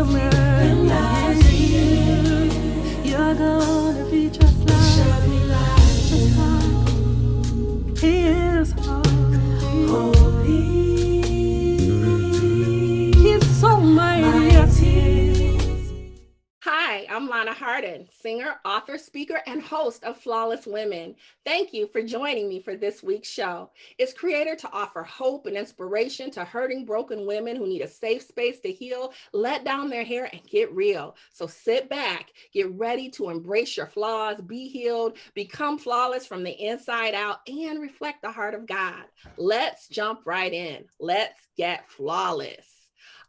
woman like you. You're gonna be just like his holy. He's so mighty. Yes, he is. Hi, I'm Lonna Hardin, singer, author, speaker, and host of Flawless Women. Thank you for joining me for this week's show. It's created to offer hope and inspiration to hurting, broken women who need a safe space to heal, let down their hair, and get real. So sit back, get ready to embrace your flaws, be healed, become flawless from the inside out, and reflect the heart of God. Let's jump right in. Let's get flawless.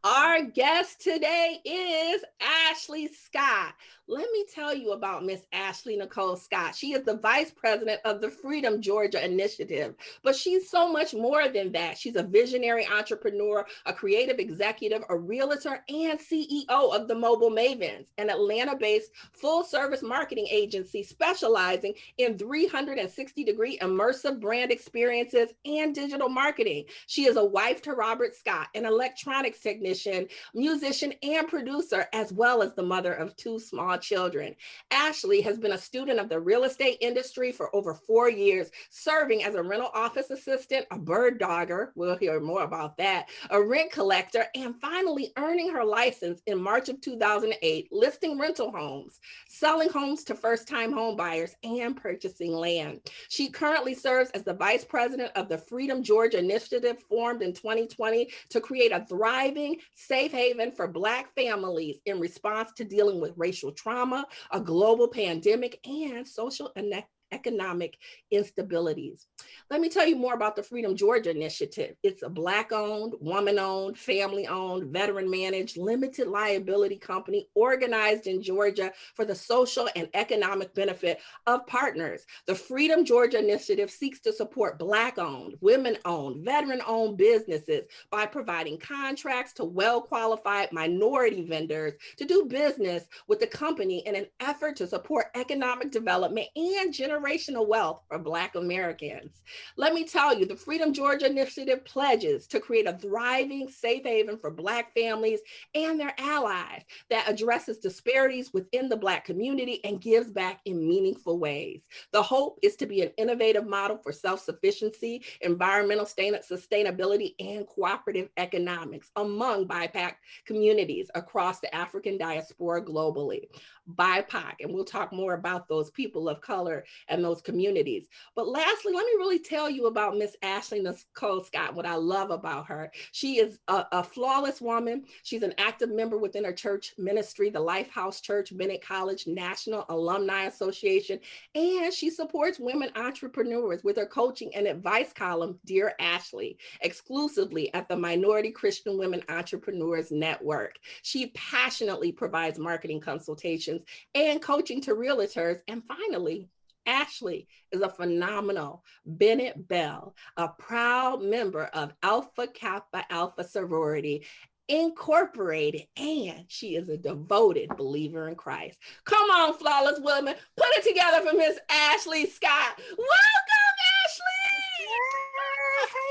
Our guest today is Ashley Scott. Let me tell you about Miss Ashley Nicole Scott. She is the vice president of the Freedom Georgia Initiative, but she's so much more than that. She's a visionary entrepreneur, a creative executive, a realtor, and CEO of the Mobile Mavens, an Atlanta-based full-service marketing agency specializing in 360-degree immersive brand experiences and digital marketing. She is a wife to Robert Scott, an electronics technician, musician, and producer, as well as the mother of two small children. Ashley has been a student of the real estate industry for over 4 years, serving as a rental office assistant, a bird dogger, we'll hear more about that, a rent collector, and finally earning her license in March of 2008, listing rental homes, selling homes to first-time home buyers, and purchasing land. She currently serves as the vice president of the Freedom Georgia Initiative, formed in 2020 to create a thriving, safe haven for Black families in response to dealing with racial trauma, a global pandemic, and social and economic instabilities. Let me tell you more about the Freedom Georgia Initiative. It's a Black-owned, woman-owned, family-owned, veteran-managed, limited liability company organized in Georgia for the social and economic benefit of partners. The Freedom Georgia Initiative seeks to support Black-owned, women-owned, veteran-owned businesses by providing contracts to well-qualified minority vendors to do business with the company in an effort to support economic development and generational wealth for Black Americans. Let me tell you, the Freedom Georgia Initiative pledges to create a thriving, safe haven for Black families and their allies that addresses disparities within the Black community and gives back in meaningful ways. The hope is to be an innovative model for self-sufficiency, environmental sustainability, and cooperative economics among BIPOC communities across the African diaspora globally. BIPOC, and we'll talk more about those people of color and those communities. But lastly, let me really tell you about Miss Ashley Nicole Scott, what I love about her. She is a flawless woman. She's an active member within her church ministry, the Lifehouse Church Bennett College National Alumni Association, and she supports women entrepreneurs with her coaching and advice column, Dear Ashley, exclusively at the Minority Christian Women Entrepreneurs Network. She passionately provides marketing consultations and coaching to realtors. And finally, Ashley is a phenomenal Bennett Belle, a proud member of Alpha Kappa Alpha Sorority Incorporated, and she is a devoted believer in Christ. Come on, flawless women, put it together for Miss Ashley Scott. Welcome, Ashley!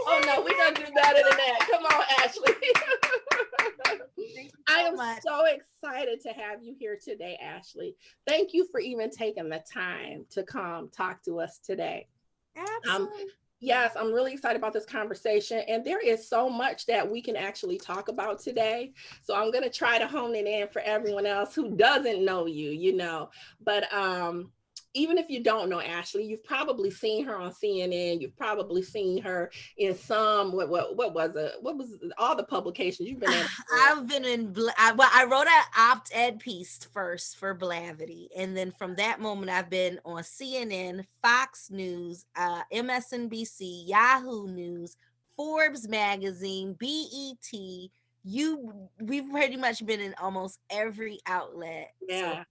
Oh no, we're gonna do better than that. Come on, Ashley. I am so excited to have you here today, Ashley. Thank you for even taking the time to come talk to us today. Absolutely. Yes, I'm really excited about this conversation. And there is so much that we can actually talk about today. So I'm going to try to hone it in for everyone else who doesn't know you, But even if you don't know Ashley, you've probably seen her on CNN. You've probably seen her in some, what was it? What was all the publications you've been in? I've been in, I wrote an op-ed piece first for Blavity. And then from that moment, I've been on CNN, Fox News, MSNBC, Yahoo News, Forbes Magazine, BET. We've pretty much been in almost every outlet. Yeah.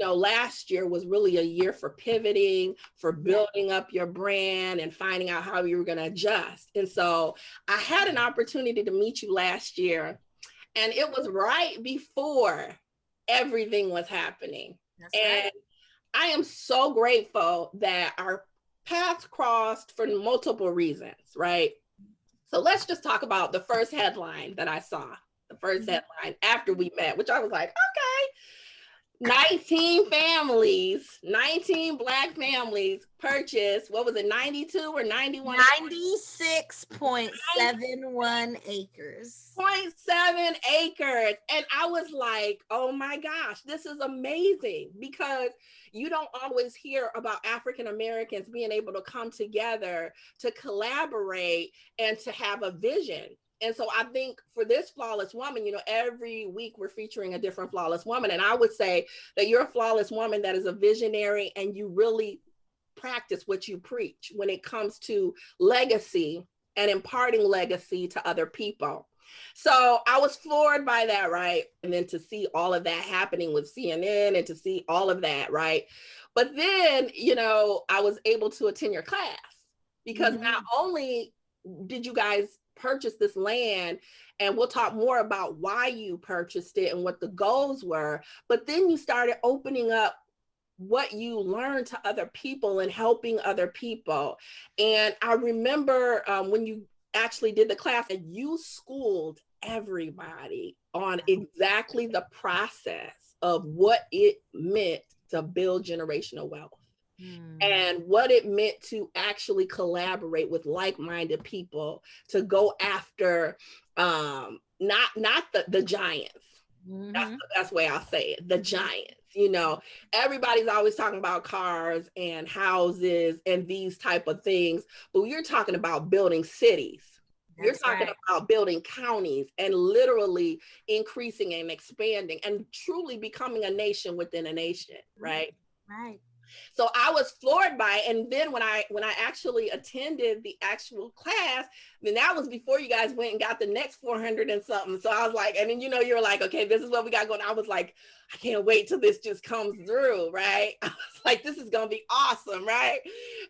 Last year was really a year for pivoting, for building up your brand and finding out how you were going to adjust. And so I had an opportunity to meet you last year, and it was right before everything was happening. That's and right. I am so grateful that our paths crossed for multiple reasons, right? So let's just talk about the first headline that I saw. the first headline after we met, which I was like, okay. 19 families, 19 Black families purchased, what was it, 92 or 91? 96.71 acres. 0.7 acres. And I was like, oh my gosh, this is amazing, because you don't always hear about African Americans being able to come together to collaborate and to have a vision. And so I think for this flawless woman, every week we're featuring a different flawless woman. And I would say that you're a flawless woman that is a visionary, and you really practice what you preach when it comes to legacy and imparting legacy to other people. So I was floored by that, right? And then to see all of that happening with CNN and to see all of that, right? But then, I was able to attend your class, because not only did you guys purchase this land, and we'll talk more about why you purchased it and what the goals were, but then you started opening up what you learned to other people and helping other people. And I remember when you actually did the class, and you schooled everybody on exactly the process of what it meant to build generational wealth. And what it meant to actually collaborate with like-minded people to go after not the giants. That's the best way I'll say it, the giants. Everybody's always talking about cars and houses and these type of things, but you're talking about building cities. You're talking about building counties and literally increasing and expanding and truly becoming a nation within a nation, right? Right. So I was floored by it. And then when I actually attended the actual class, then that was before you guys went and got the next 400 and something. So I was like, and then, you were like, okay, this is what we got going. I was like, I can't wait till this just comes through, right? I was like, this is going to be awesome, right?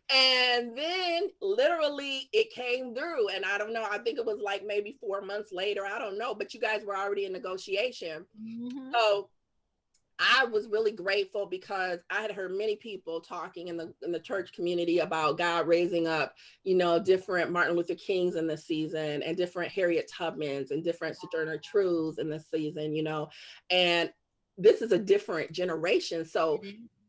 And then literally it came through. And I don't know, I think it was like maybe 4 months later. I don't know, but you guys were already in negotiation. So I was really grateful, because I had heard many people talking in the church community about God raising up, different Martin Luther Kings in this season, and different Harriet Tubmans and different Sojourner Truths in this season, and this is a different generation. So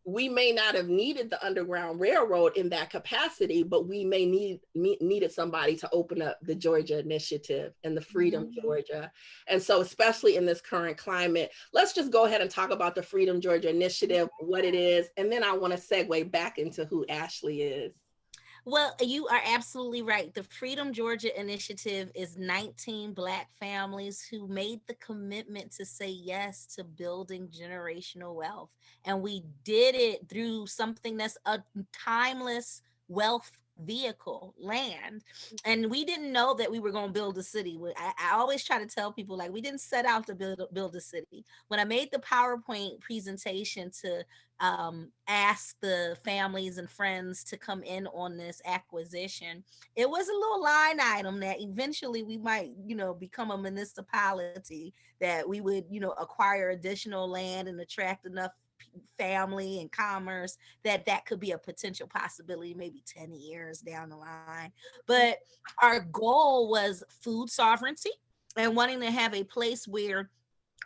we may not have needed the Underground Railroad in that capacity, but we may needed somebody to open up the Georgia Initiative and the Freedom Georgia. And so especially in this current climate, let's just go ahead and talk about the Freedom Georgia Initiative, what it is, and then I want to segue back into who Ashley is. Well, you are absolutely right. The Freedom Georgia Initiative is 19 Black families who made the commitment to say yes to building generational wealth. And we did it through something that's a timeless wealth vehicle, land. And we didn't know that we were going to build a city. I always try to tell people, like, we didn't set out to build a city. When I made the PowerPoint presentation to ask the families and friends to come in on this acquisition, it was a little line item that eventually we might, become a municipality, that we would, acquire additional land and attract enough family and commerce that could be a potential possibility maybe 10 years down the line. But our goal was food sovereignty and wanting to have a place where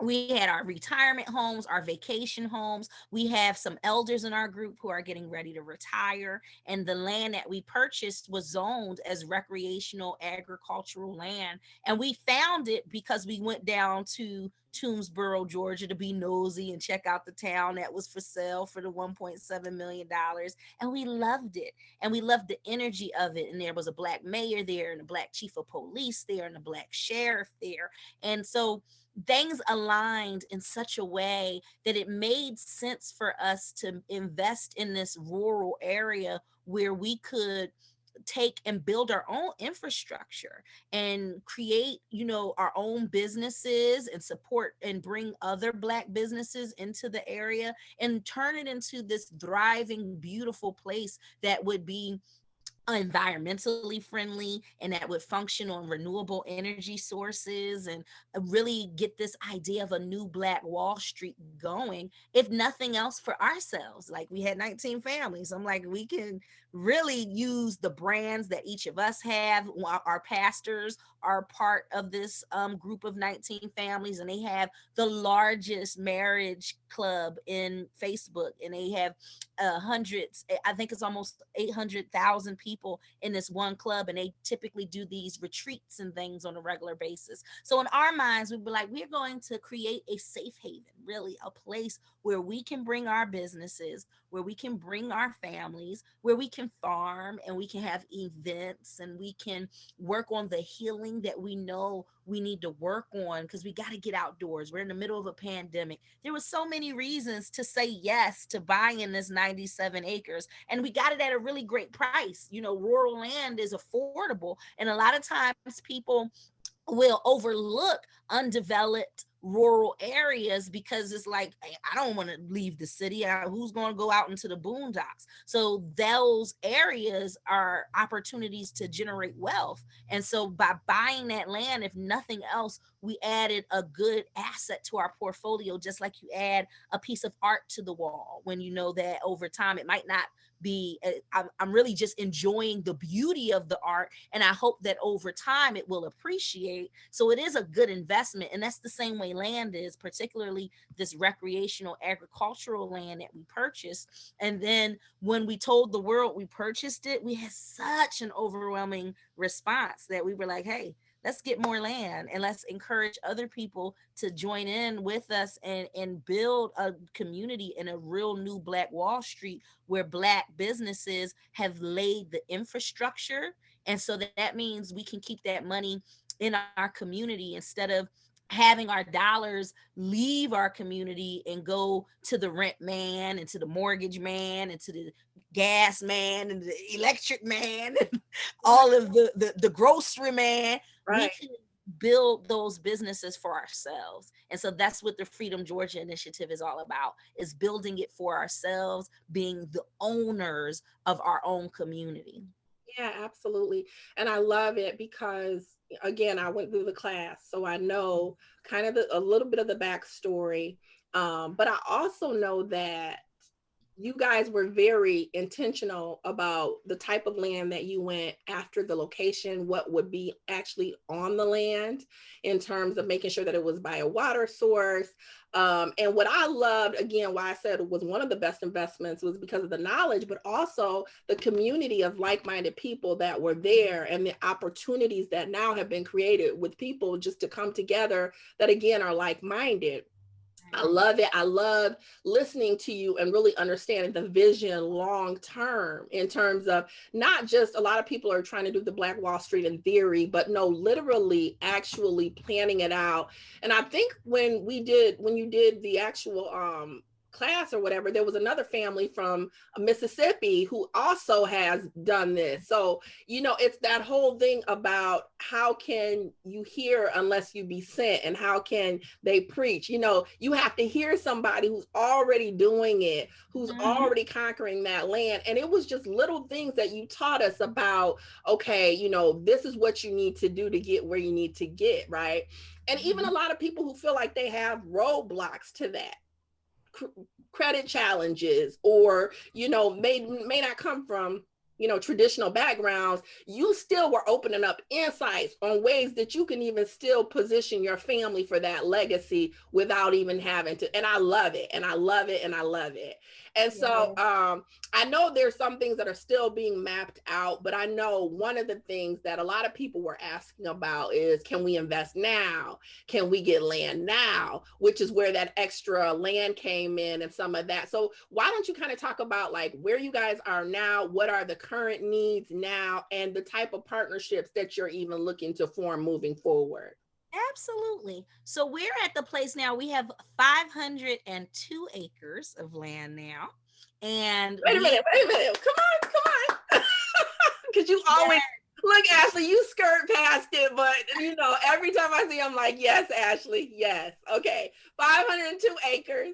we had our retirement homes, our vacation homes. We have some elders in our group who are getting ready to retire. And the land that we purchased was zoned as recreational agricultural land. And we found it because we went down to Toomsboro, Georgia, to be nosy and check out the town that was for sale for the $1.7 million. And we loved it. And we loved the energy of it. And there was a Black mayor there, and a Black chief of police there, and a Black sheriff there. And so things aligned in such a way that it made sense for us to invest in this rural area where we could take and build our own infrastructure and create, our own businesses and support and bring other Black businesses into the area and turn it into this thriving, beautiful place that would be environmentally friendly and that would function on renewable energy sources, and really get this idea of a new Black Wall Street going, if nothing else for ourselves. Like, we had 19 families. I'm like, we can really use the brands that each of us have. Our pastors are part of this group of 19 families, and they have the largest marriage club in Facebook, and they have hundreds, I think it's almost 800,000 people in this one club, and they typically do these retreats and things on a regular basis. So in our minds, we'd be like, we're going to create a safe haven, really a place where we can bring our businesses, where we can bring our families, where we can farm and we can have events and we can work on the healing that we know we need to work on, because we got to get outdoors. We're in the middle of a pandemic. There were so many reasons to say yes to buying this 97 acres, and we got it at a really great price. You know, rural land is affordable, and a lot of times people will overlook undeveloped rural areas because it's like, I don't want to leave the city. Who's going to go out into the boondocks? So those areas are opportunities to generate wealth. And so by buying that land, if nothing else, we added a good asset to our portfolio, just like you add a piece of art to the wall, when you know that over time it might not be, I'm really just enjoying the beauty of the art, and I hope that over time it will appreciate. So it is a good investment, and that's the same way land is, particularly this recreational agricultural land that we purchased. And then when we told the world we purchased it, we had such an overwhelming response that we were like, hey, let's get more land and let's encourage other people to join in with us and build a community in a real new Black Wall Street, where Black businesses have laid the infrastructure. And so that means we can keep that money in our community instead of having our dollars leave our community and go to the rent man and to the mortgage man and to the gas man and the electric man and all of the grocery man. Right. We can build those businesses for ourselves. And so that's what the Freedom Georgia Initiative is all about, is building it for ourselves, being the owners of our own community. Yeah, absolutely. And I love it because, again, I went through the class, so I know kind of a little bit of the backstory. But I also know that you guys were very intentional about the type of land that you went after, the location, what would be actually on the land in terms of making sure that it was by a water source. And what I loved, again, why I said it was one of the best investments, was because of the knowledge, but also the community of like-minded people that were there, and the opportunities that now have been created with people just to come together that, again, are like-minded. I love it. I love listening to you and really understanding the vision long term, in terms of not just, a lot of people are trying to do the Black Wall Street in theory, but no, literally actually planning it out. And I think when you did the actual class or whatever, there was another family from Mississippi who also has done this. So, you know, it's that whole thing about how can you hear unless you be sent, and how can they preach? You know, you have to hear somebody who's already doing it, who's already conquering that land. And it was just little things that you taught us about, okay, you know, this is what you need to do to get where you need to get, right? And even a lot of people who feel like they have roadblocks to that, credit challenges, or, you know, may not come from, you know, traditional backgrounds, you still were opening up insights on ways that you can even still position your family for that legacy without even having to. And I love it. And I love it. And I love it. And so I know there's some things that are still being mapped out, but I know one of the things that a lot of people were asking about is, can we invest now? Can we get land now? Which is where that extra land came in and some of that. So why don't you kind of talk about like where you guys are now, what are the current needs now, and the type of partnerships that you're even looking to form moving forward? Absolutely. So we're at the place now, we have 502 acres of land now. And wait a minute, come on. Because you always, look, Ashley, you skirt past it, but you know, every time I see you, I'm like, yes, Ashley, yes. Okay, 502 acres.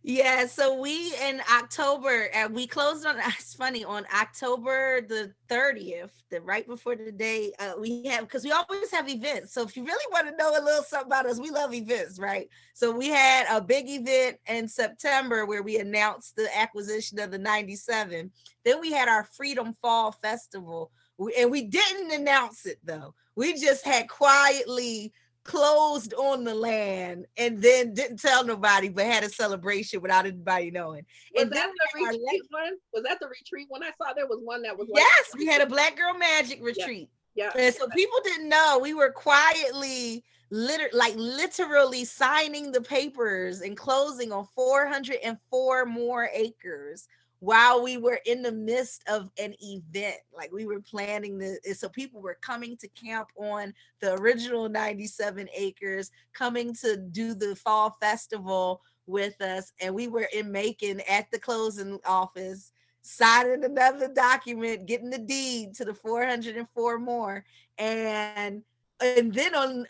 Yeah, so we in October, we closed on, it's funny, on October the 30th, the right before the day we have, because we always have events. So if you really want to know a little something about us, we love events, right? So we had a big event in September where we announced the acquisition of the 97. Then we had our Freedom Fall Festival, and we didn't announce it though. We just had quietly closed on the land and then didn't tell nobody, but had a celebration without anybody knowing. Was And then that the we had our retreat one? Was that the retreat one? I saw there was one that was like, yes, we had a Black Girl Magic yeah, retreat. yeah. And so people didn't know we were quietly literally signing the papers and closing on 404 more acres while we were in the midst of an event. Like we were planning this, so people were coming to camp on the original 97 acres, coming to do the fall festival with us, and we were in Macon at the closing office signing another document, getting the deed to the 404 more. And then on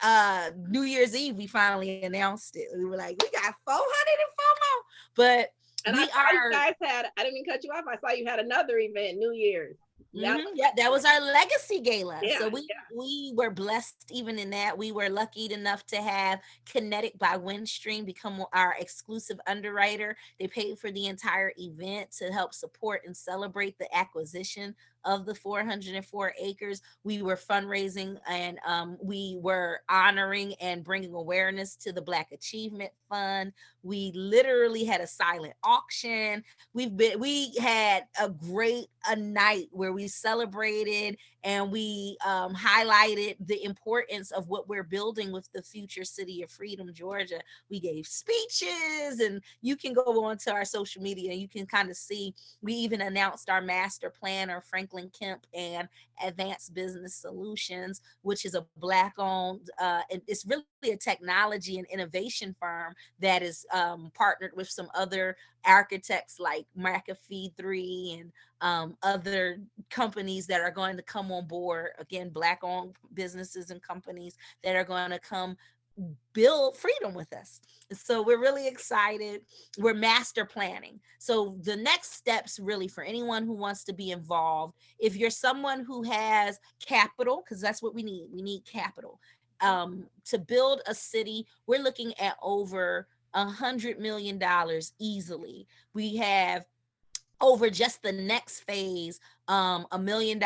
New Year's Eve, we finally announced it. We were like, we got 404 more. But and we I saw you guys had, I didn't mean to cut you off. I saw you had another event, New Year's. Yeah, that was our legacy gala. Yeah, so we were blessed even in that. We were lucky enough to have Kinetic by Windstream become our exclusive underwriter. They paid for the entire event to help support and celebrate the acquisition of the 404 acres. We were fundraising and we were honoring and bringing awareness to the Black Achievement Fund. We literally had a silent auction. We had a night where we celebrated and we highlighted the importance of what we're building with the future city of Freedom, Georgia. We gave speeches, and you can go onto our social media and you can kind of see. We even announced our master planner, Franklin Kemp and Advanced Business Solutions, which is a Black-owned, and it's really a technology and innovation firm that is partnered with some other architects like McAfee 3 and other companies that are going to come on board. Again, Black-owned businesses and companies that are going to come build freedom with us. So we're really excited. We're master planning. So the next steps really for anyone who wants to be involved, if you're someone who has capital, because that's what we need capital. To build a city, we're looking at over $100 million easily. We have over just the next phase, $1 million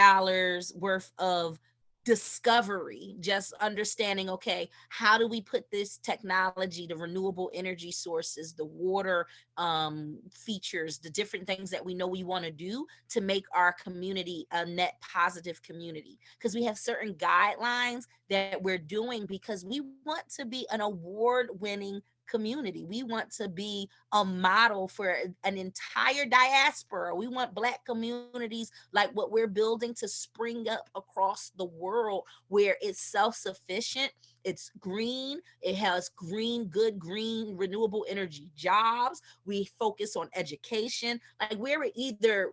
worth of discovery, just understanding, okay, how do we put this technology, the renewable energy sources, the water features, the different things that we know we want to do to make our community a net positive community, because we have certain guidelines that we're doing because we want to be an award-winning community. We want to be a model for an entire diaspora. We want Black communities like what we're building to spring up across the world, where it's self-sufficient, it's green, it has good green renewable energy jobs. We focus on education. Like we're either,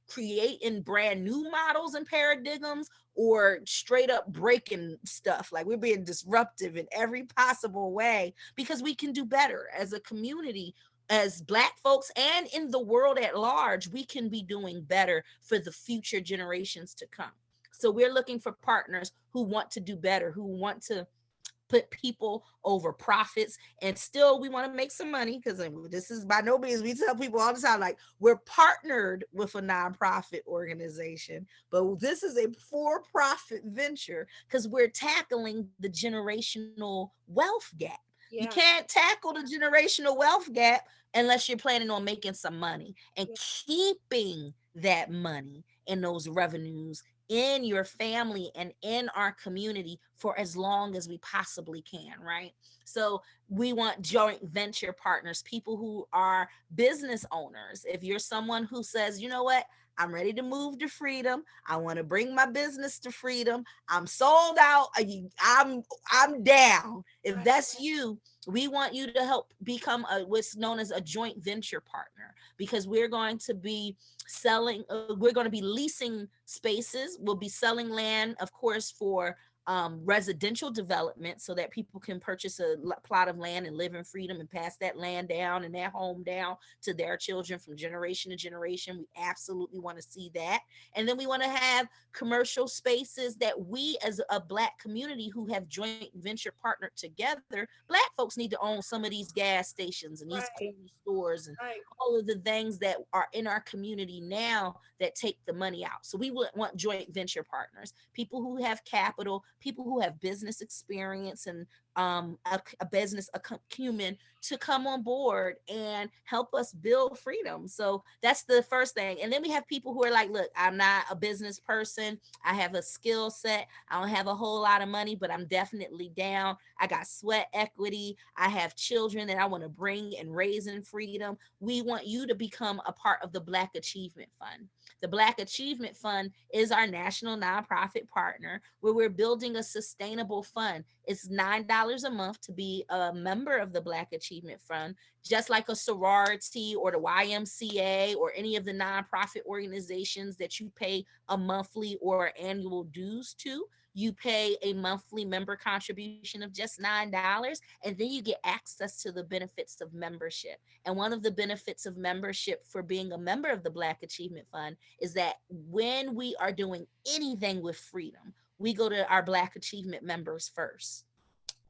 creating brand new models and paradigms, or straight up breaking stuff. Like we're being disruptive in every possible way because we can do better as a community, as Black folks, and in the world at large. We can be doing better for the future generations to come. So we're looking for partners who want to do better, who want to put people over profits, and still we want to make some money, because this is by no means, we tell people all the time, like, we're partnered with a nonprofit organization, but this is a for-profit venture because we're tackling the generational wealth gap. You can't tackle the generational wealth gap unless you're planning on making some money and keeping that money and those revenues in your family and in our community for as long as we possibly can, right? So we want joint venture partners, people who are business owners. If you're someone who says, you know what, I'm ready to move to freedom, I want to bring my business to freedom, I'm sold out, I'm down. If that's you, we want you to help become what's known as a joint venture partner, because we're going to be we're going to be leasing spaces. We'll be selling land, of course, for residential development, so that people can purchase a plot of land and live in freedom and pass that land down and that home down to their children from generation to generation. We absolutely want to see that. And then we want to have commercial spaces that we, as a Black community who have joint venture partnered together, Black folks need to own some of these gas stations and these corner stores and all of the things that are in our community now that take the money out. So we would want joint venture partners, people who have capital, people who have business experience and a business acumen to come on board and help us build freedom. So that's the first thing. And then we have people who are like, look, I'm not a business person. I have a skill set. I don't have a whole lot of money, but I'm definitely down. I got sweat equity. I have children that I want to bring and raise in freedom. We want you to become a part of the Black Achievement Fund. The Black Achievement Fund is our national nonprofit partner where we're building a sustainable fund. It's $9 a month to be a member of the Black Achievement Fund, just like a sorority or the YMCA or any of the nonprofit organizations that you pay a monthly or annual dues to. You pay a monthly member contribution of just $9, and then you get access to the benefits of membership. And one of the benefits of membership for being a member of the Black Achievement Fund is that when we are doing anything with freedom, we go to our Black Achievement members first.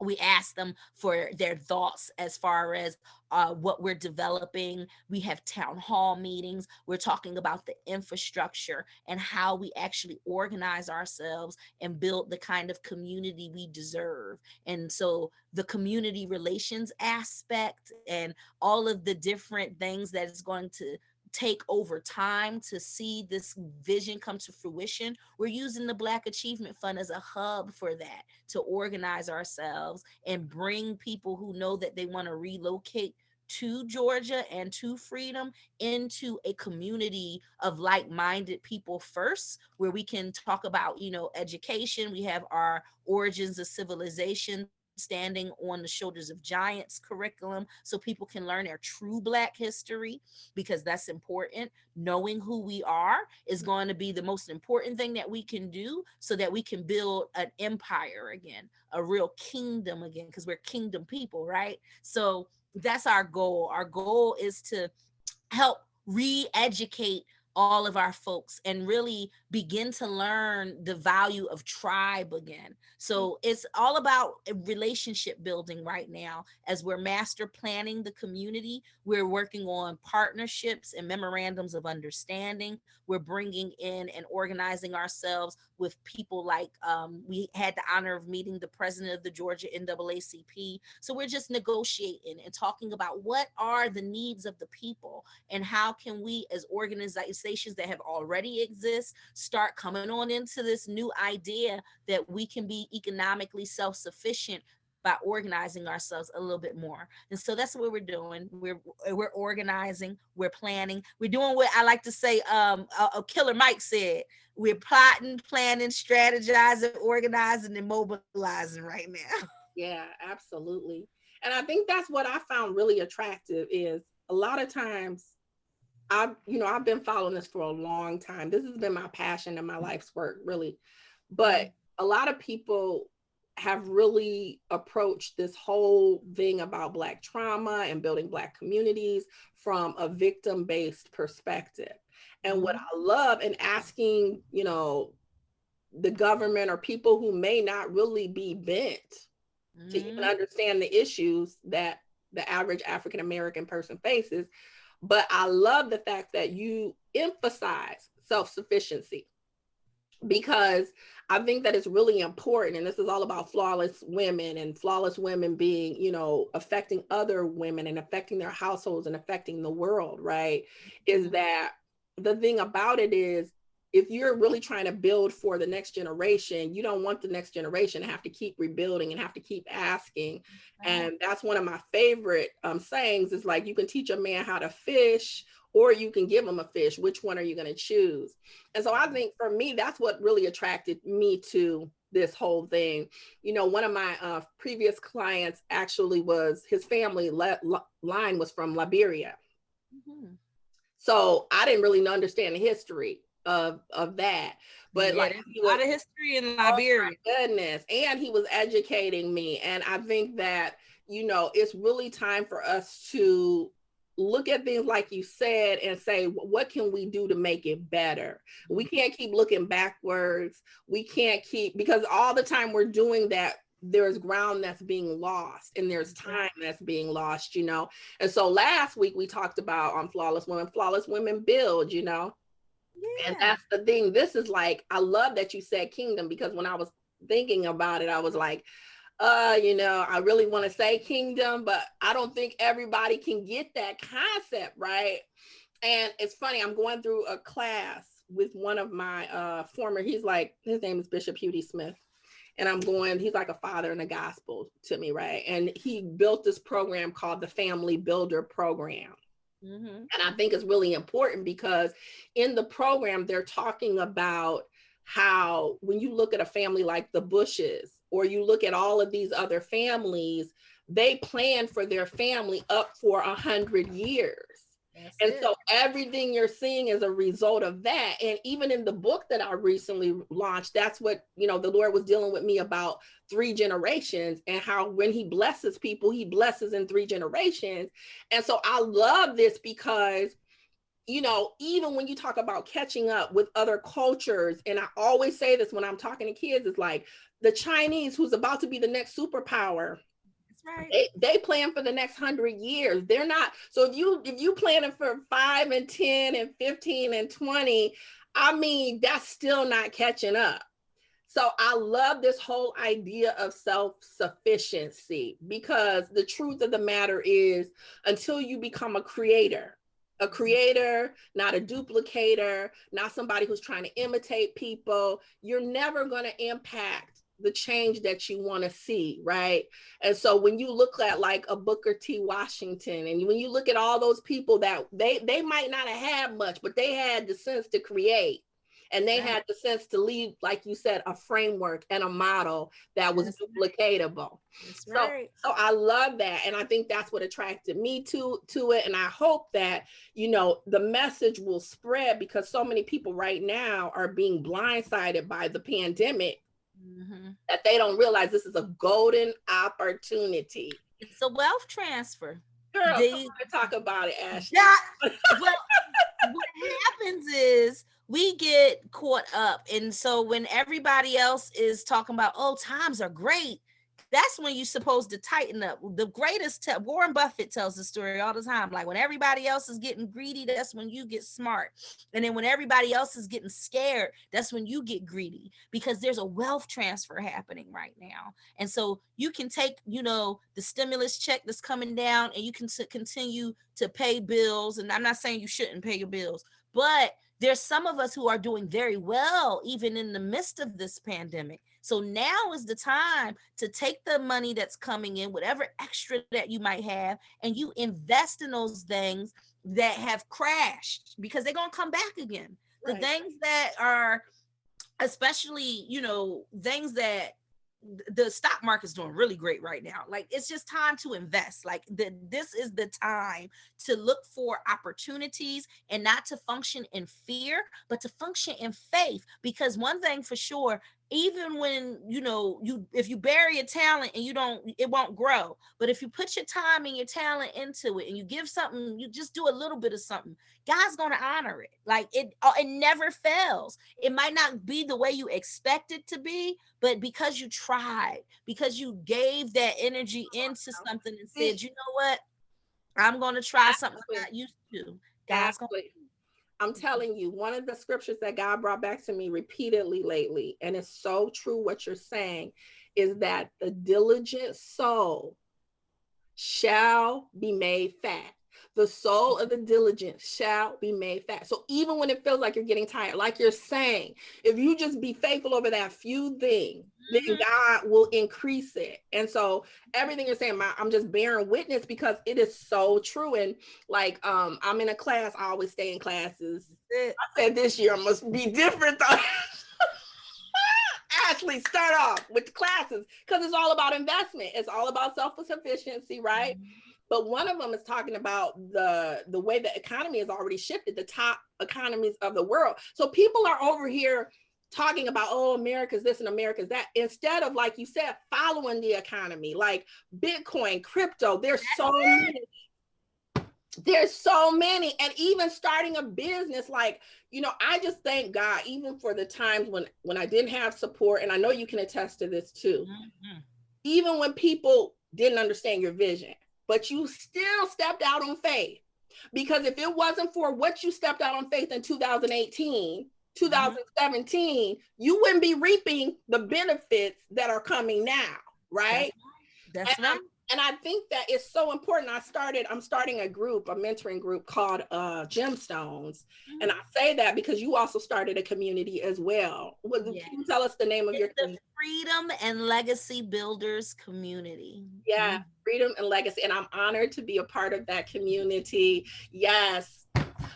We ask them for their thoughts as far as what we're developing. We have town hall meetings. We're talking about the infrastructure and how we actually organize ourselves and build the kind of community we deserve. And so the community relations aspect and all of the different things that is going to take over time to see this vision come to fruition. We're using the Black Achievement Fund as a hub for that, to organize ourselves and bring people who know that they want to relocate to Georgia and to freedom into a community of like-minded people first, where we can talk about, education. We have our Origins of Civilization standing on the shoulders of giants curriculum, so people can learn their true Black history, because that's important. Knowing who we are is going to be the most important thing that we can do, so that we can build an empire again, a real kingdom again, because we're kingdom people, right? So that's our goal. Our goal is to help re-educate all of our folks and really begin to learn the value of tribe again. So it's all about relationship building right now. As we're master planning the community, we're working on partnerships and memorandums of understanding. We're bringing in and organizing ourselves with people like, we had the honor of meeting the president of the Georgia NAACP. So we're just negotiating and talking about what are the needs of the people and how can we, as organizations that have already exist, start coming on into this new idea that we can be economically self-sufficient by organizing ourselves a little bit more. And so that's what we're doing. We're organizing, we're planning, we're doing what I like to say, Killer Mike said, we're plotting, planning, strategizing, organizing, and mobilizing right now. Yeah, absolutely. And I think that's what I found really attractive is a lot of times I've been following this for a long time. This has been my passion and my life's work, really. But a lot of people have really approached this whole thing about Black trauma and building Black communities from a victim-based perspective. And what I love in asking, the government or people who may not really be bent to even understand the issues that the average African-American person faces. But I love the fact that you emphasize self-sufficiency, because I think that it's really important. And this is all about flawless women, and flawless women being, affecting other women and affecting their households and affecting the world, right? Is that the thing about it is, if you're really trying to build for the next generation, you don't want the next generation to have to keep rebuilding and have to keep asking. And that's one of my favorite sayings is like, you can teach a man how to fish, or you can give him a fish. Which one are you going to choose? And so I think for me, that's what really attracted me to this whole thing. One of my previous clients actually was, his family line was from Liberia. So I didn't really understand the history of that, but like, a lot of history in Liberia. Oh my goodness. And he was educating me. And I think that, it's really time for us to look at things like you said and say, what can we do to make it better? We can't keep looking backwards. We can't because all the time we're doing that, there's ground that's being lost and there's time that's being lost, And so last week we talked about on Flawless Women Build, And that's the thing. This is like, I love that you said kingdom, because when I was thinking about it, I was like, I really want to say kingdom, but I don't think everybody can get that concept, right? And it's funny, I'm going through a class with one of my his name is Bishop Hudie Smith. And he's like a father in the gospel to me, right? And he built this program called the Family Builder Program. Mm-hmm. And I think it's really important because in the program, they're talking about how when you look at a family like the Bushes, or you look at all of these other families, they plan for their family up for 100 years. So everything you're seeing is a result of that. And even in the book that I recently launched, that's what, the Lord was dealing with me about 3 generations, and how when he blesses people, he blesses in 3 generations. And so I love this because, even when you talk about catching up with other cultures, and I always say this when I'm talking to kids, it's like the Chinese, who's about to be the next superpower. Right. They plan for the next 100 years. They're not. So if you planning for 5 and 10 and 15 and 20, I mean, that's still not catching up. So I love this whole idea of self-sufficiency, because the truth of the matter is, until you become a creator, not a duplicator, not somebody who's trying to imitate people, you're never going to impact the change that you want to see, right? And so when you look at like a Booker T. Washington, and when you look at all those people that they might not have had much, but they had the sense to create, and they had the sense to leave, like you said, a framework and a model that was duplicatable. So I love that. And I think that's what attracted me to it. And I hope that, the message will spread, because so many people right now are being blindsided by the pandemic. Mm-hmm. That they don't realize this is a golden opportunity. It's a wealth transfer. Girl, come on, talk about it, Ashley. Yeah. Well, what happens is we get caught up. And so when everybody else is talking about, oh, times are great, that's when you're supposed to tighten up. The greatest, Warren Buffett tells the story all the time. Like when everybody else is getting greedy, that's when you get smart. And then when everybody else is getting scared, that's when you get greedy, because there's a wealth transfer happening right now. And so you can take, the stimulus check that's coming down, and you can continue to pay bills. And I'm not saying you shouldn't pay your bills, but there's some of us who are doing very well, even in the midst of this pandemic. So now is the time to take the money that's coming in, whatever extra that you might have, and you invest in those things that have crashed, because they're going to come back again. Right. The things that are, especially, things that the stock market's doing really great right now. Like, it's just time to invest. Like this is the time to look for opportunities, and not to function in fear, but to function in faith. Because one thing for sure, even when, if you bury a talent and it won't grow. But if you put your time and your talent into it, and you give something, you just do a little bit of something, God's going to honor it. Like it never fails. It might not be the way you expect it to be, but because you tried, because you gave that energy into something and said, you know what, I'm going to try something I'm not used to. God's going to. I'm telling you, one of the scriptures that God brought back to me repeatedly lately, and it's so true what you're saying, is that the diligent soul shall be made fat. The soul of the diligent shall be made fat. So even when it feels like you're getting tired, like you're saying, if you just be faithful over that few thing, then God will increase it. And so everything you're saying, I'm just bearing witness, because it is so true. And like, I'm in a class. I always stay in classes. I said this year must be different though. Ashley, start off with the classes, because it's all about investment. It's all about self-sufficiency, right? Mm-hmm. But one of them is talking about the way the economy has already shifted, the top economies of the world. So people are over here talking about, oh, America's this and America's that, instead of, like you said, following the economy, like Bitcoin, crypto. There's so many. And even starting a business, like, I just thank God, even for the times when I didn't have support. And I know you can attest to this too. Mm-hmm. Even when people didn't understand your vision, but you still stepped out on faith. Because if it wasn't for what you stepped out on faith in 2018, 2017, you wouldn't be reaping the benefits that are coming now, right? That's right. And I think that it's so important. I'm starting a mentoring group called Gemstones. And I say that because you also started a community as well. Can you tell us the name of your community? The Freedom and Legacy Builders Community. Yeah, Freedom and Legacy. And I'm honored to be a part of that community. Yes.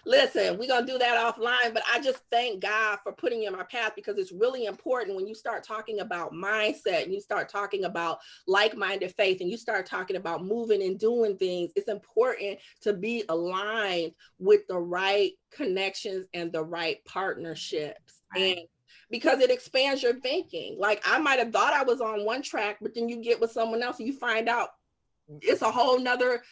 Listen, we're going to do that offline, but I just thank God for putting you in my path, because it's really important when you start talking about mindset and you start talking about like-minded faith and you start talking about moving and doing things. It's important to be aligned with the right connections and the right partnerships. And because it expands your thinking. Like, I might have thought I was on one track, but then you get with someone else and you find out it's a whole nother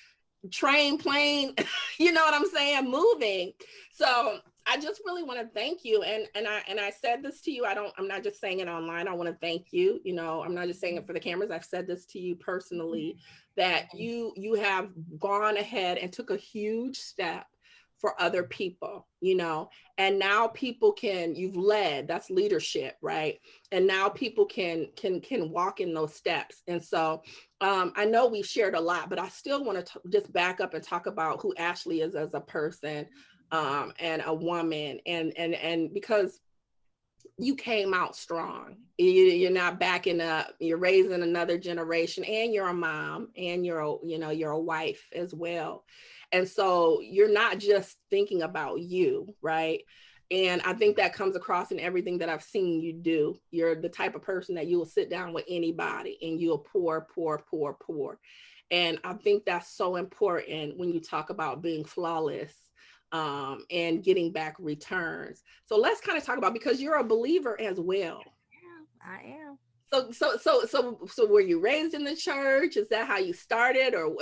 train, plane, you know what I'm saying, moving. So I just really want to thank you. And I said this to you. I'm not just saying it online. I want to thank you. You know, I'm not just saying it for the cameras. I've said this to you personally, that you have gone ahead and took a huge step for other people, you know, and now you've led, that's leadership, right? And now people can walk in those steps. And so I know we've shared a lot, but I still want to just back up and talk about who Ashley is as a person, and a woman, and because you came out strong. You're not backing up. You're raising another generation, and you're a mom, and you're a wife as well. And so you're not just thinking about you, right? And I think that comes across in everything that I've seen you do. You're the type of person that you will sit down with anybody and you'll pour. And I think that's so important when you talk about being flawless, and getting back returns. So let's kind of talk about, because you're a believer as well. Yeah, I am. So were you raised in the church? Is that how you started, or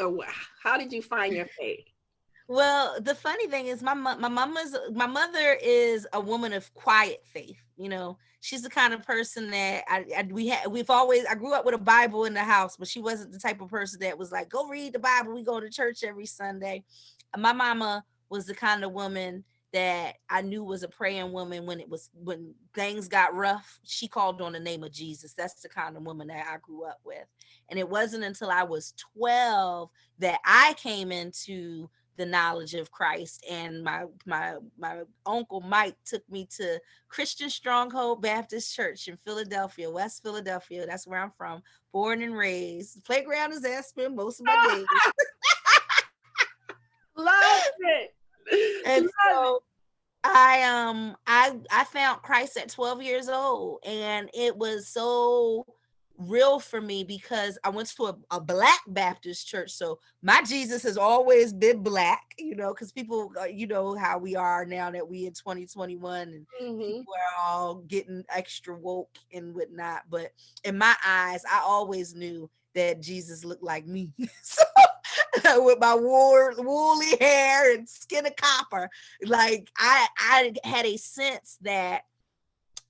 how did you find your faith? Well, the funny thing is my mother is a woman of quiet faith. You know, she's the kind of person that I grew up with a Bible in the house, but she wasn't the type of person that was like, go read the Bible. We go to church every Sunday. My mama was the kind of woman that I knew was a praying woman. When things got rough, she called on the name of Jesus. That's the kind of woman that I grew up with. And it wasn't until I was 12 that I came into the knowledge of Christ, and my uncle Mike took me to Christian Stronghold Baptist Church in Philadelphia, West Philadelphia. That's where I'm from, born and raised. The playground is there. I spent most of my days. Love it. And so I found Christ at 12 years old, and it was so real for me because I went to a Black Baptist church. So my Jesus has always been Black, you know, because people, you know how we are now that we in 2021 and people are all getting extra woke and whatnot. But in my eyes, I always knew that Jesus looked like me. So with my woolly hair and skin of copper, like I had a sense that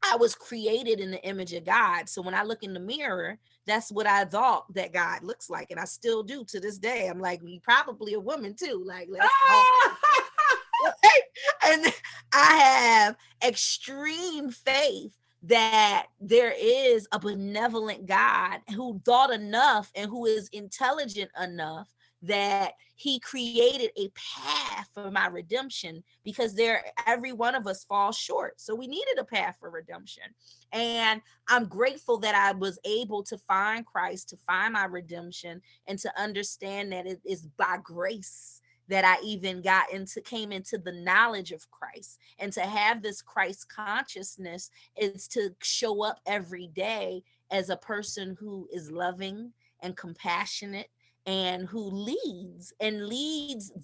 I was created in the image of God. So when I look in the mirror, that's what I thought that God looks like. And I still do to this day. I'm like, probably a woman too. Like, let's and I have extreme faith that there is a benevolent God who thought enough and who is intelligent enough that he created a path for my redemption, because every one of us falls short. So we needed a path for redemption. And I'm grateful that I was able to find Christ, to find my redemption, and to understand that it is by grace that I even came into the knowledge of Christ. And to have this Christ consciousness is to show up every day as a person who is loving and compassionate, and who leads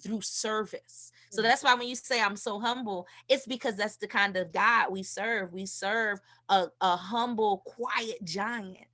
through service. So that's why when you say I'm so humble, it's because that's the kind of God we serve. We serve a humble, quiet giant,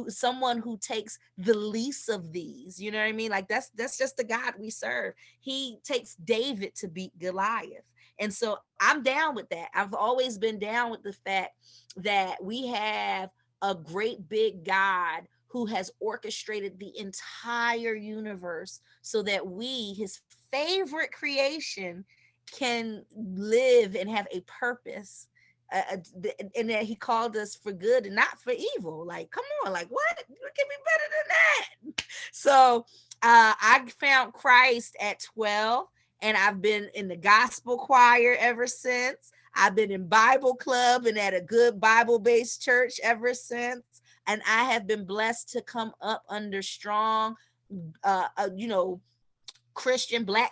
someone who takes the least of these, you know what I mean? Like that's just the God we serve. He takes David to beat Goliath. And so I'm down with that. I've always been down with the fact that we have a great big God who has orchestrated the entire universe so that we, his favorite creation, can live and have a purpose and that he called us for good and not for evil. Like, come on, like what can be better than that? So I found Christ at 12, and I've been in the gospel choir ever since. I've been in Bible club and at a good Bible-based church ever since. And I have been blessed to come up under strong, Black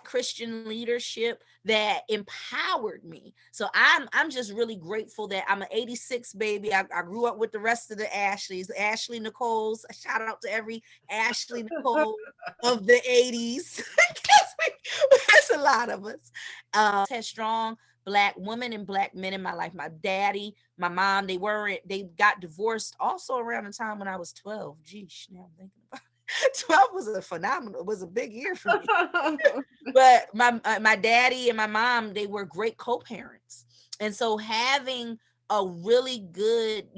Christian leadership that empowered me. So I'm just really grateful that I'm an 86 baby. I grew up with the rest of the Ashleys, Ashley Nicole's. Shout out to every Ashley Nicole of the 80s. There's a lot of us. Had strong Black women and Black men in my life. My daddy, my mom, they got divorced also around the time when I was 12. Geesh, now I'm thinking about it. 12 was a big year for me. But my daddy and my mom, they were great co-parents. And so having a really good,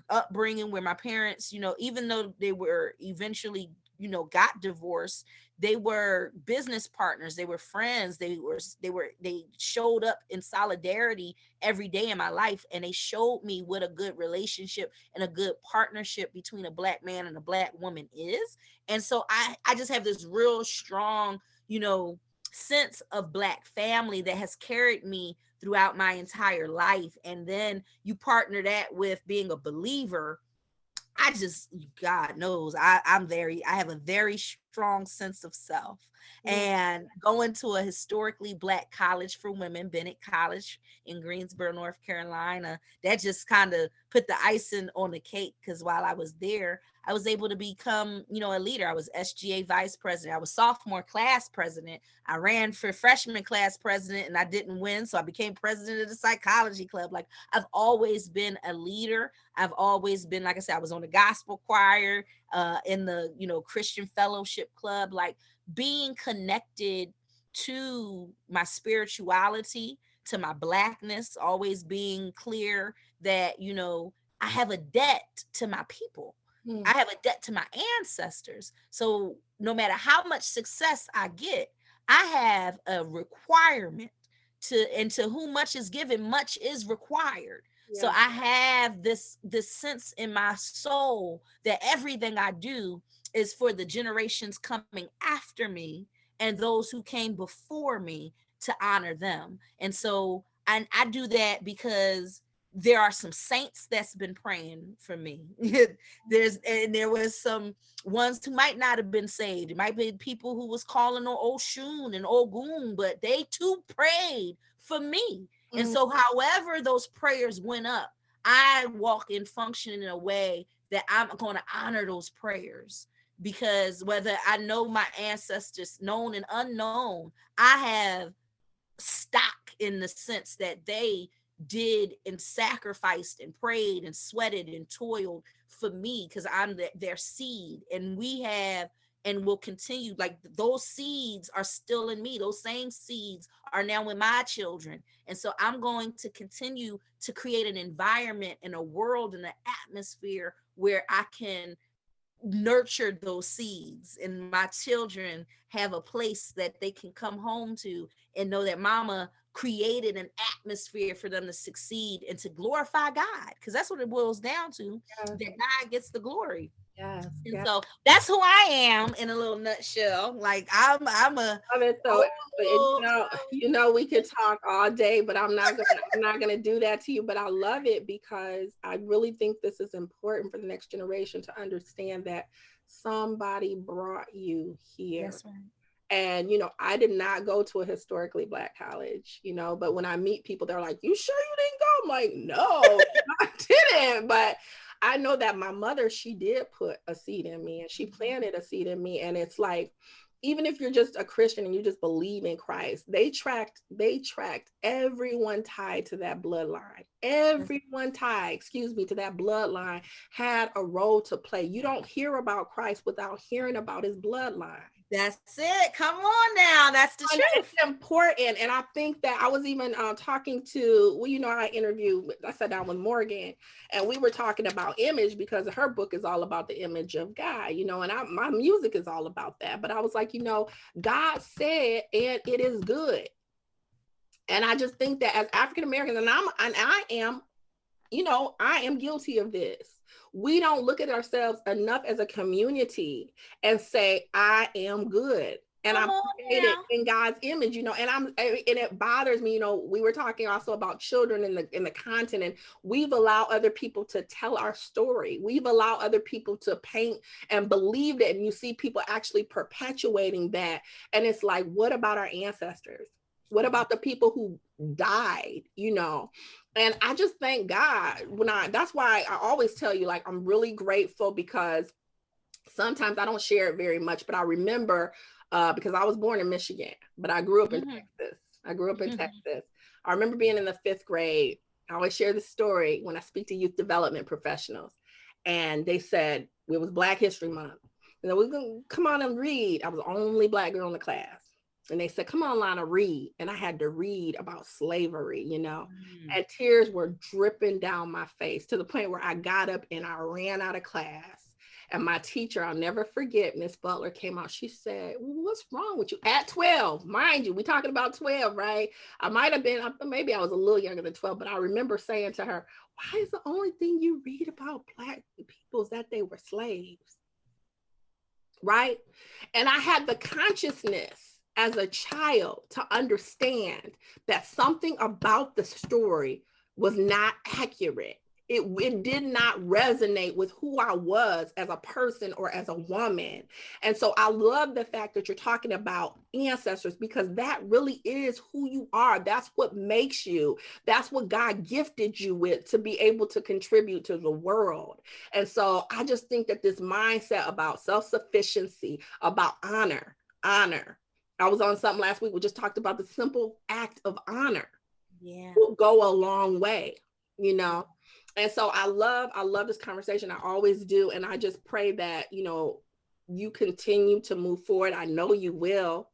upbringing where my parents, even though they were eventually, got divorced, they were business partners, they were friends, they showed up in solidarity every day in my life, and they showed me what a good relationship and a good partnership between a Black man and a Black woman is. And so I just have this real strong, sense of Black family that has carried me throughout my entire life. And then you partner that with being a believer. God knows I have a very strong sense of self. And going to a historically Black college for women, Bennett College in Greensboro, North Carolina, that just kind of put the icing on the cake, because while I was there, I was able to become, a leader. I was SGA vice president. I was sophomore class president. I ran for freshman class president and I didn't win. So I became president of the psychology club. Like, I've always been a leader. I've always been, like I said, I was on the gospel choir, in the, Christian fellowship club, like being connected to my spirituality, to my Blackness, always being clear that, I have a debt to my people. I have a debt to my ancestors. So no matter how much success I get, I have a requirement to whom much is given, much is required. Yeah. So I have this sense in my soul that everything I do is for the generations coming after me and those who came before me, to honor them. And so I do that because there are some saints that's been praying for me. There was some ones who might not have been saved. It might be people who was calling on Oshun and Ogun, but they too prayed for me. And so however those prayers went up, I walk and function in a way that I'm going to honor those prayers, because whether I know my ancestors, known and unknown, I have stock in the sense that they did and sacrificed and prayed and sweated and toiled for me, because I'm their seed. And we have and will continue, like those seeds are still in me. Those same seeds are now in my children. And so I'm going to continue to create an environment and a world and an atmosphere where I can nurture those seeds, and my children have a place that they can come home to and know that mama created an atmosphere for them to succeed and to glorify God, because that's what it boils down to. Yes. That God gets the glory. Yes. And yes. So that's who I am in a little nutshell. Like I'm a. I mean, so we could talk all day, but I'm not gonna do that to you. But I love it because I really think this is important for the next generation to understand that somebody brought you here. That's right. And, I did not go to a historically Black college, but when I meet people, they're like, you sure you didn't go? I'm like, no, I didn't. But I know that my mother, she did put a seed in me, and she planted a seed in me. And it's like, even if you're just a Christian and you just believe in Christ, they tracked everyone tied to that bloodline. Everyone tied, to that bloodline had a role to play. You don't hear about Christ without hearing about his bloodline. That's it. Come on now. That's the truth. It's important. And I think that I was even talking to, I sat down with Morgan, and we were talking about image, because her book is all about the image of God, and my music is all about that. But I was like, God said, and it is good. And I just think that as African Americans, and I am, I am guilty of this. We don't look at ourselves enough as a community and say, I am good. And I'm created in God's image, and it bothers me, we were talking also about children in the content, and we've allowed other people to tell our story. We've allowed other people to paint and believe it. And you see people actually perpetuating that. And it's like, what about our ancestors? What about the people who died, And I just thank God that's why I always tell you, like, I'm really grateful, because sometimes I don't share it very much, but I remember, because I was born in Michigan, but I grew up in Texas. I remember being in the 5th grade. I always share this story when I speak to youth development professionals. And they said, it was Black History Month. And we're going to come on and read. I was the only Black girl in the class. And they said, come on, Lonna, read. And I had to read about slavery, and tears were dripping down my face, to the point where I got up and I ran out of class. And my teacher, I'll never forget, Miss Butler, came out. She said, what's wrong with you? At 12, mind you, we're talking about 12, right? I might have been, maybe I was a little younger than 12, but I remember saying to her, why is the only thing you read about Black people is that they were slaves? Right? And I had the consciousness as a child to understand that something about the story was not accurate. It did not resonate with who I was as a person or as a woman. And so I love the fact that you're talking about ancestors, because that really is who you are. That's what makes you. That's what God gifted you with, to be able to contribute to the world. And so I just think that this mindset about self-sufficiency, about honor. I was on something last week. We just talked about the simple act of honor. Yeah, will go a long way, And so I love this conversation. I always do. And I just pray that, you continue to move forward. I know you will.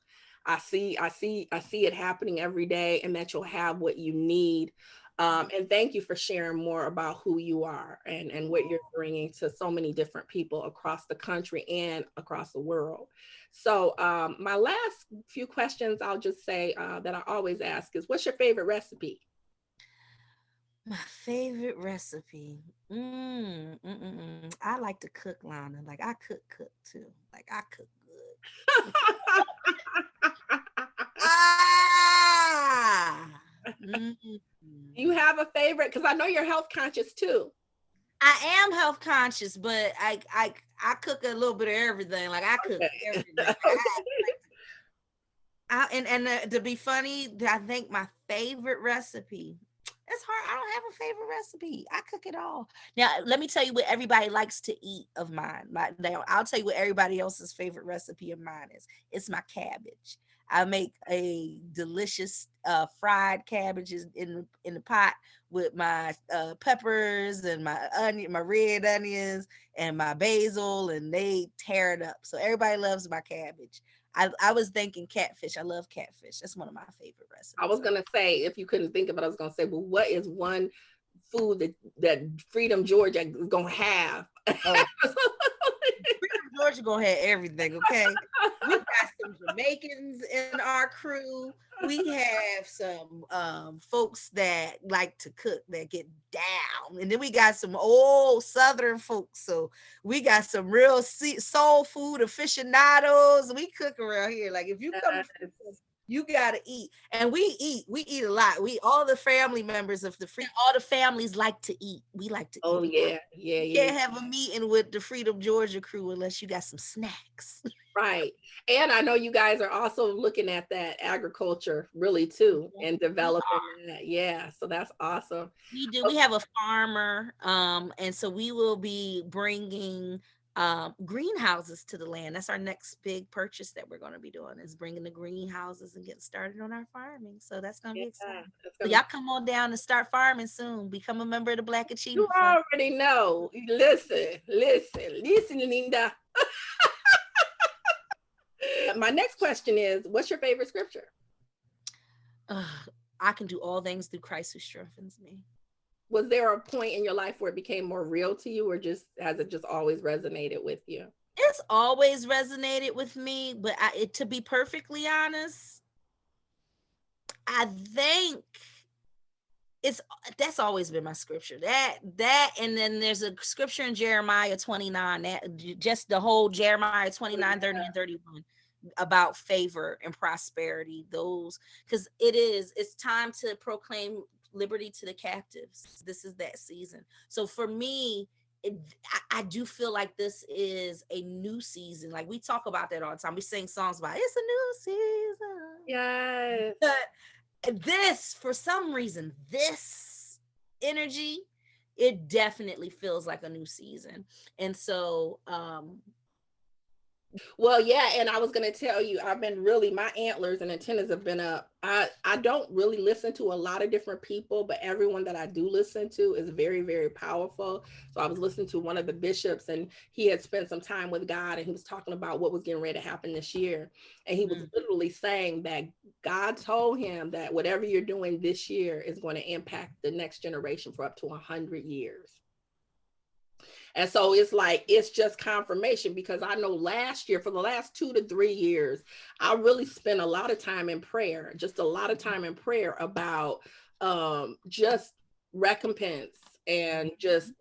I see it happening every day, and that you'll have what you need. And thank you for sharing more about who you are and what you're bringing to so many different people across the country and across the world. So my last few questions, I'll just say that I always ask is, what's your favorite recipe? my favorite recipe. I like to cook, Lana. Like, I cook too. Like, I cook good. You have a favorite? Because I know you're health conscious too. I am health conscious, but I cook a little bit of everything. Like, I cook everything. And to be funny, I think my favorite recipe. It's hard. I don't have a favorite recipe. I cook it all. Now, let me tell you what everybody likes to eat of mine. I'll tell you what everybody else's favorite recipe of mine is. It's my cabbage. I make a delicious fried cabbages in the pot with my peppers and my red onions and my basil, and they tear it up. So everybody loves my cabbage. I was thinking catfish. I love catfish. That's one of my favorite recipes. I was gonna say, if you couldn't think of it, I was gonna say, well, what is one food that Freedom Georgia is gonna have? Oh. Freedom Georgia gonna have everything, okay? We got some Jamaicans in our crew. We have some folks that like to cook, that get down, and then we got some old Southern folks. So we got some real soul food aficionados. We cook around here. Like, if you come, you gotta eat, and we eat a lot. All the family members of all the families like to eat. We like to. Oh eat. Yeah. You can't have a meeting with the Freedom Georgia crew unless you got some snacks. Right. And I know you guys are also looking at that agriculture really too, and developing that. Yeah. So that's awesome. We do. We have a farmer. And so we will be bringing greenhouses to the land. That's our next big purchase that we're going to be doing, is bringing the greenhouses and getting started on our farming. So that's going to be exciting. So y'all come on down and start farming soon. Become a member of the Black Achievement Fund. You already know. Listen, Linda. My next question is, what's your favorite scripture? I can do all things through Christ who strengthens me. Was there a point in your life where it became more real to you, or has it just always resonated with you? It's always resonated with me, but to be perfectly honest, I think that's always been my scripture. That and then there's a scripture in Jeremiah 29, that just the whole Jeremiah 29, 30 and 31 about favor and prosperity. Those, because it's time to proclaim liberty to the captives. This is that season. So for me, I do feel like this is a new season. Like we talk about that all the time. We sing songs about it's a new season. Yes. But this, for some reason, this energy, it definitely feels like a new season. And so well, yeah, and I was going to tell you, I've been really, my antlers and antennas have been up. I don't really listen to a lot of different people, but everyone that I do listen to is very, very powerful. So I was listening to one of the bishops, and he had spent some time with God, and he was talking about what was getting ready to happen this year. And he was literally saying that God told him that whatever you're doing this year is going to impact the next generation for up to 100 years. And so it's like, it's just confirmation, because I know last year, for the last 2 to 3 years, I really spent a lot of time in prayer, just a lot of time in prayer about just recompense and just,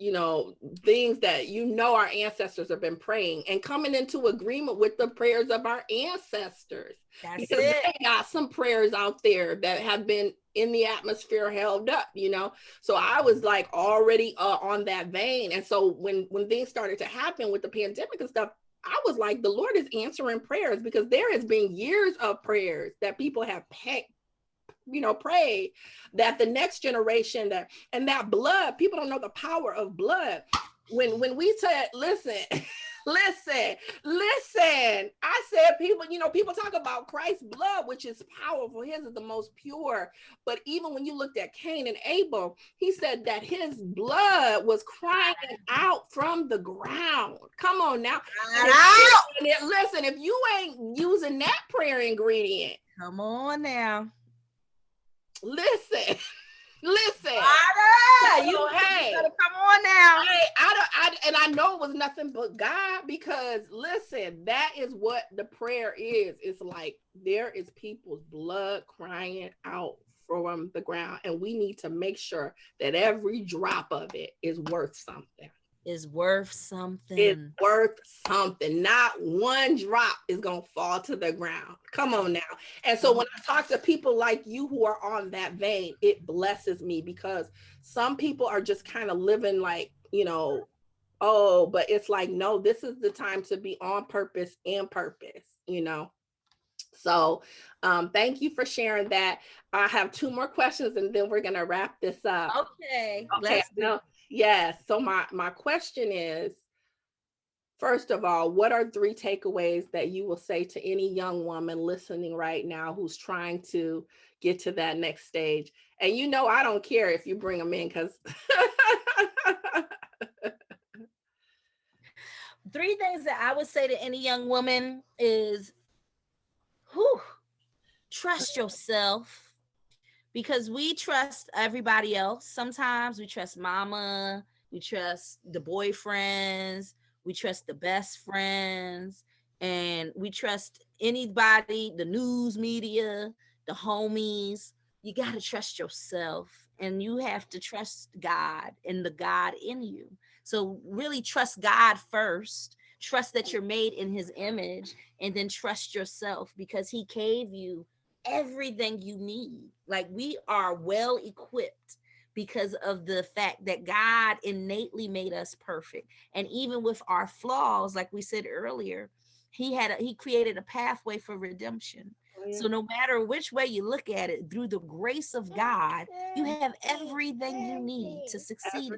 things that, our ancestors have been praying, and coming into agreement with the prayers of our ancestors. That's because it. they got some prayers out there that have been in the atmosphere held up, so I was like already on that vein. And so when things started to happen with the pandemic and stuff, I was like, the Lord is answering prayers, because there has been years of prayers that people have prayed, that the next generation, that blood, people don't know the power of blood. When we said, listen, I said, people talk about Christ's blood, which is powerful. His is the most pure. But even when you looked at Cain and Abel, he said that his blood was crying out from the ground. Come on now. Listen, if you ain't using that prayer ingredient, come on now. Listen. Hey, come on now. I know it was nothing but God, because listen, that is what the prayer is. It's like there is people's blood crying out from the ground, and we need to make sure that every drop of it is worth something. Is worth something. It's worth something. Not one drop is going to fall to the ground. Come on now. And so when I talk to people like you who are on that vein, it blesses me, because some people are just kind of living like, but it's like, no, this is the time to be on purpose and purpose, So thank you for sharing that. I have 2 more questions, and then we're going to wrap this up. Okay. Yes. So my question is, first of all, what are 3 takeaways that you will say to any young woman listening right now who's trying to get to that next stage? And I don't care if you bring them in, because 3 things that I would say to any young woman is, trust yourself. Because we trust everybody else. Sometimes we trust mama, we trust the boyfriends, we trust the best friends, and we trust anybody, the news media, the homies. You got to trust yourself, and you have to trust God and the God in you. So really trust God first. Trust that you're made in his image, and then trust yourself, because he gave you everything you need. Like, we are well equipped because of the fact that God innately made us perfect. And even with our flaws, like we said earlier, he created a pathway for redemption. So no matter which way you look at it, through the grace of God, you have everything you need to succeed.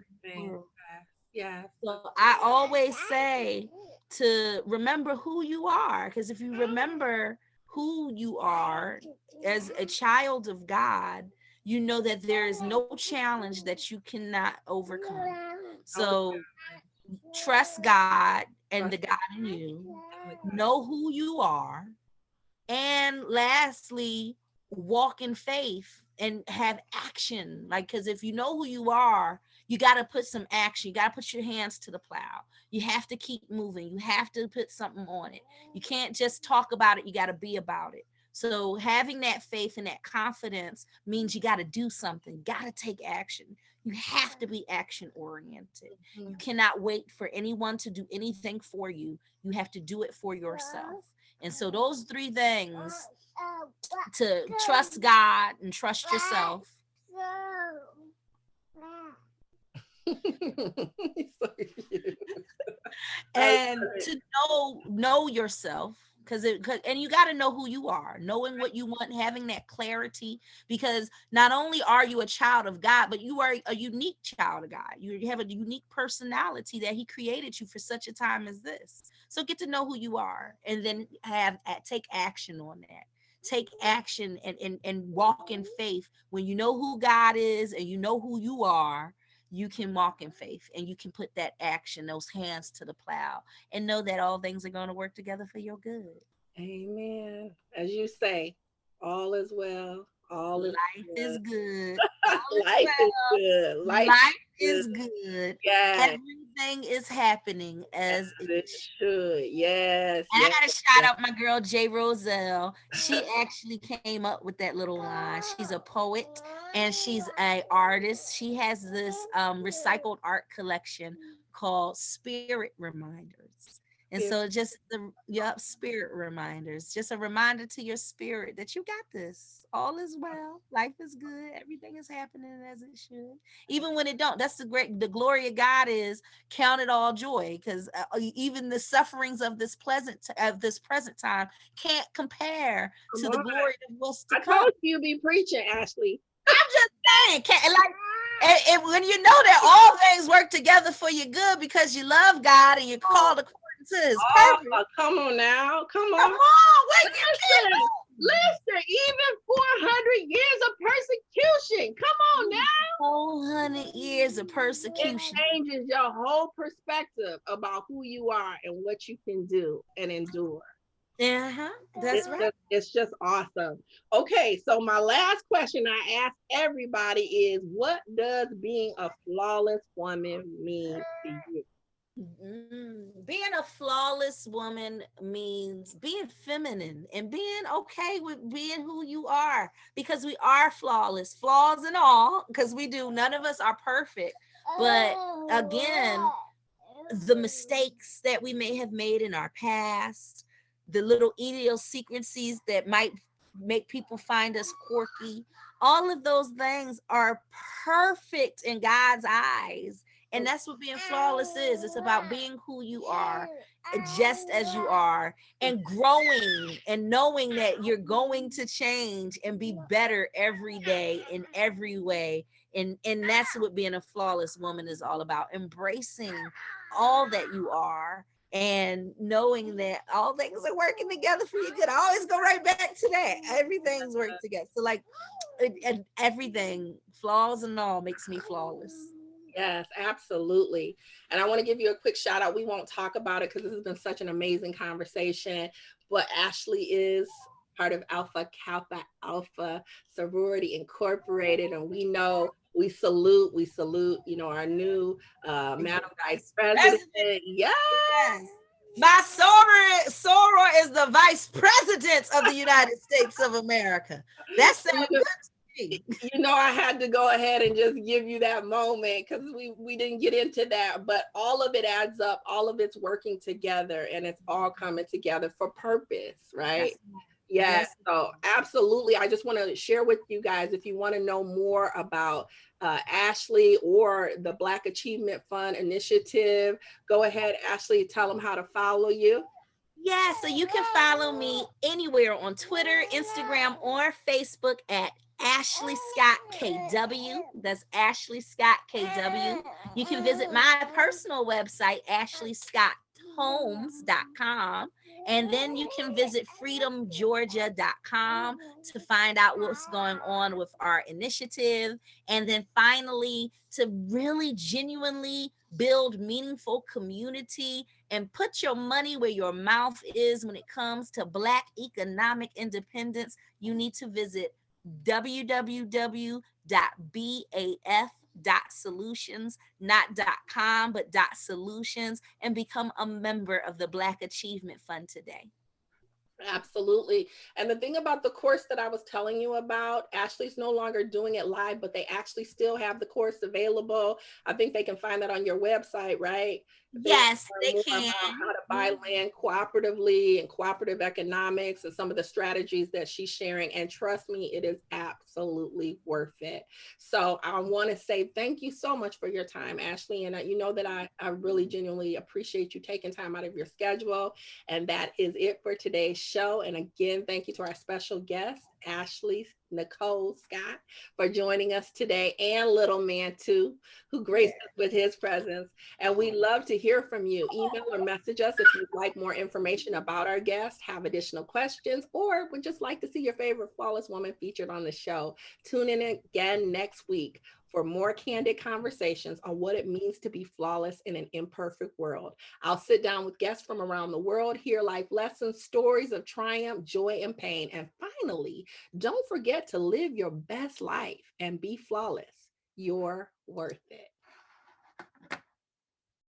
Yeah. So I always say to remember who you are, because if you remember who you are as a child of God, you know that there is no challenge that you cannot overcome. So trust God and the God in you, know who you are, and lastly, walk in faith and have action. Like, because if you know who you are, you got to put some action. You got to put your hands to the plow. You have to keep moving. You have to put something on it. You can't just talk about it. You got to be about it. So having that faith and that confidence means you got to do something, got to take action. You have to be action oriented. You cannot wait for anyone to do anything for you. You have to do it for yourself. And so those three things, to trust God and trust yourself. And to know yourself, and you got to know who you are, knowing what you want, having that clarity, because not only are you a child of God, but you are a unique child of God. You have a unique personality that he created you for such a time as this. So get to know who you are, and then take action on that. Take action and walk in faith. When you know who God is and you know who you are, you can walk in faith, and you can put that action, those hands to the plow, and know that all things are going to work together for your good. Amen. As you say, all is well. All is Life good. is good. Life is good. Life is good. Yes. Everything is happening as it should. Yes. And yes, I gotta shout out my girl J. Roselle. She actually came up with that little line. She's a poet and she's an artist. She has this recycled art collection called Spirit Reminders. And so just spirit reminders, just a reminder to your spirit that you got this. All is well. Life is good. Everything is happening as it should. Even when it don't, that's the glory of God is count it all joy, because even the sufferings of this present time can't compare to the glory of what's to come. I told you be preaching, Ashley. I'm just saying, and when you know that all things work together for your good because you love God and you're called according to his purpose. Come on now. Come on. Wait, listen, even 400 years of persecution. Come on now. 400 years of persecution. It changes your whole perspective about who you are and what you can do and endure. That's right. It's just awesome. Okay, so my last question I ask everybody is, what does being a flawless woman mean to you? Being a flawless woman means being feminine and being okay with being who you are, because we are flawless, flaws and all, because none of us are perfect. But again, the mistakes that we may have made in our past, the little idiosyncrasies that might make people find us quirky, all of those things are perfect in God's eyes. And that's what being flawless is. It's about being who you are, just as you are, and growing and knowing that you're going to change and be better every day in every way. And that's what being a flawless woman is all about. Embracing all that you are and knowing that all things are working together for you good. I always go right back to that. Everything's working together. So everything, flaws and all, makes me flawless. Yes, absolutely. And I want to give you a quick shout out. We won't talk about it because this has been such an amazing conversation, but Ashley is part of Alpha Kappa Alpha Sorority Incorporated. And we salute, our new Madam Vice President. Yes. My soror is the Vice President of the United States of America. That sounds good. I had to go ahead and just give you that moment because we didn't get into that, but all of it adds up. All of it's working together and it's all coming together for purpose, right? Yes. So absolutely. I just want to share with you guys, if you want to know more about Ashley or the Black Achievement Fund initiative, go ahead, Ashley, tell them how to follow you. Yeah, so you can follow me anywhere on Twitter, Instagram, or Facebook at Ashley Scott KW. That's Ashley Scott KW. You can visit my personal website, ashleyscotthomes.com. And then you can visit freedomgeorgia.com to find out what's going on with our initiative. And then finally, to really genuinely build meaningful community and put your money where your mouth is when it comes to Black economic independence, you need to visit www.baf.solutions, not .com, but .solutions, and become a member of the Black Achievement Fund today. Absolutely. And the thing about the course that I was telling you about, Ashley's no longer doing it live, but they actually still have the course available. I think they can find that on your website, right? If they want Yes, to they learn more can. about how to buy land cooperatively and cooperative economics and some of the strategies that she's sharing. And trust me, it is absolutely worth it. So I want to say thank you so much for your time, Ashley. And you know that I really genuinely appreciate you taking time out of your schedule. And that is it for today's show. And again, thank you to our special guest, Ashley Nicole Scott, for joining us today, and Little Man too, who graced us with his presence. And we love to hear from you. Email or message us if you'd like more information about our guest, have additional questions, or would just like to see your favorite flawless woman featured on the show. Tune in again next week for more candid conversations on what it means to be flawless in an imperfect world. I'll sit down with guests from around the world, hear life lessons, stories of triumph, joy, and pain. And finally, don't forget to live your best life and be flawless. You're worth it.